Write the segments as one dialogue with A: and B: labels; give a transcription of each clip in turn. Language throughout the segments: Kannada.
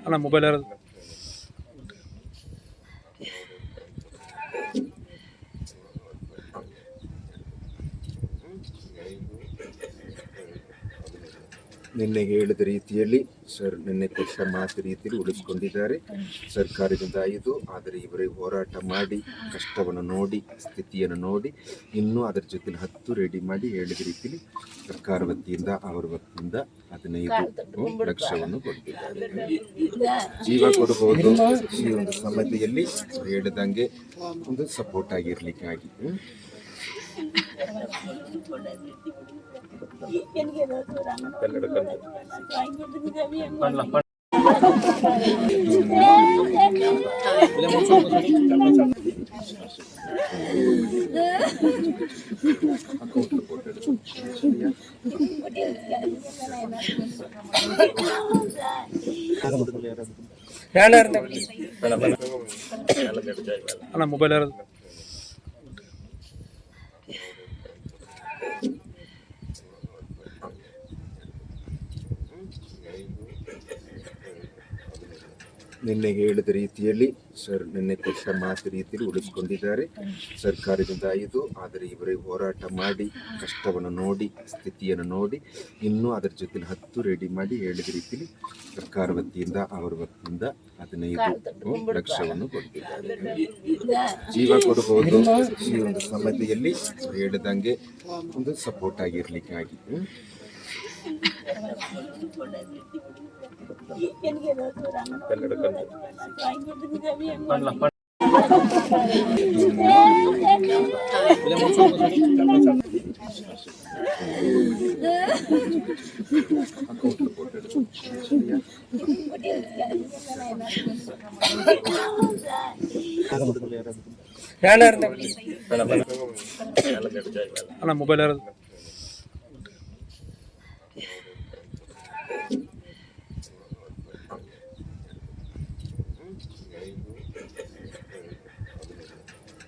A: ಅಣ್ಣ ಮೊಬೈಲ್ ಯಾರು
B: ನಿನ್ನೆ ಹೇಳಿದ ರೀತಿಯಲ್ಲಿ ಸರ್ ನಿನ್ನೆ ಕೊಟ್ಟ ಮಾತು ರೀತಿಯಲ್ಲಿ ಉಳಿಸ್ಕೊಂಡಿದ್ದಾರೆ. ಸರ್ಕಾರದಿಂದ 5 ಆದರೆ ಇವರೇ ಹೋರಾಟ ಮಾಡಿ ಕಷ್ಟವನ್ನು ನೋಡಿ ಸ್ಥಿತಿಯನ್ನು ನೋಡಿ ಇನ್ನೂ ಅದರ ಜೊತೆ 10 ರೆಡಿ ಮಾಡಿ ಹೇಳಿದ ರೀತಿಯಲ್ಲಿ ಸರ್ಕಾರ ವತಿಯಿಂದ ಅವರ ವತಿಯಿಂದ 15 ಲಕ್ಷವನ್ನು ಕೊಟ್ಟಿದ್ದಾರೆ. ಜೀವ ಕೊಡಬಹುದು ಈ ಒಂದು ಸಮಯದಲ್ಲಿ ಹೇಳಿದಂಗೆ ಒಂದು ಸಪೋರ್ಟ್ ಆಗಿರ್ಲಿಕ್ಕಾಗಿ
A: ಅಣ್ಣ ಮೊಬೈಲ್ ಯಾರು
B: ನಿನ್ನೆ ಹೇಳಿದ ರೀತಿಯಲ್ಲಿ ಸರ್ ನಿನ್ನೆ ಕೊಟ್ಟ ಮಾತು ರೀತಿಯಲ್ಲಿ ಉಳಿಸ್ಕೊಂಡಿದ್ದಾರೆ. ಸರ್ಕಾರದಿಂದ 5 ಆದರೆ ಇವರೇ ಹೋರಾಟ ಮಾಡಿ ಕಷ್ಟವನ್ನು ನೋಡಿ ಸ್ಥಿತಿಯನ್ನು ನೋಡಿ ಇನ್ನೂ ಅದರ ಜೊತೆ 10 ರೆಡಿ ಮಾಡಿ ಹೇಳಿದ ರೀತಿಯಲ್ಲಿ ಸರ್ಕಾರ ವತಿಯಿಂದ ಅವರ ವತಿಯಿಂದ 15 ಲಕ್ಷವನ್ನು ಕೊಟ್ಟಿದ್ದಾರೆ. ಜೀವ ಕೊಡಬಹುದು ಈ ಒಂದು ಸಮಯದಲ್ಲಿ ಹೇಳಿದಂಗೆ ಒಂದು ಸಪೋರ್ಟ್ ಆಗಿರ್ಲಿಕ್ಕಾಗಿ
A: ಅಣ್ಣ ಮೊಬೈಲ್ ಯಾರು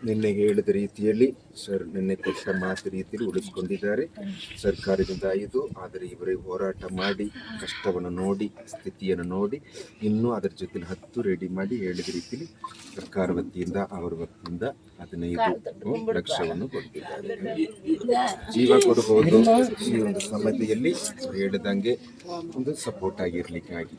B: ನಿನ್ನೆ ಹೇಳಿದ ರೀತಿಯಲ್ಲಿ ಸರ್ ನಿನ್ನೆ ಕೊಟ್ಟ ಮಾತು ರೀತಿಯಲ್ಲಿ ಉಳಿಸ್ಕೊಂಡಿದ್ದಾರೆ. ಸರ್ಕಾರದಿಂದ 5 ಆದರೆ ಇವರೇ ಹೋರಾಟ ಮಾಡಿ ಕಷ್ಟವನ್ನು ನೋಡಿ ಸ್ಥಿತಿಯನ್ನು ನೋಡಿ ಇನ್ನೂ ಅದರ ಜೊತೆ 10 ರೆಡಿ ಮಾಡಿ ಹೇಳಿದ ರೀತಿಯಲ್ಲಿ ಸರ್ಕಾರ ವತಿಯಿಂದ ಅವರ ವತಿಯಿಂದ 15 ಲಕ್ಷವನ್ನು ಕೊಟ್ಟಿದ್ದಾರೆ. ಜೀವ ಕೊಡಬಹುದು ಈ ಒಂದು ಸಮಯದಲ್ಲಿ ಹೇಳಿದಂಗೆ ಒಂದು ಸಪೋರ್ಟ್ ಆಗಿರ್ಲಿಕ್ಕಾಗಿ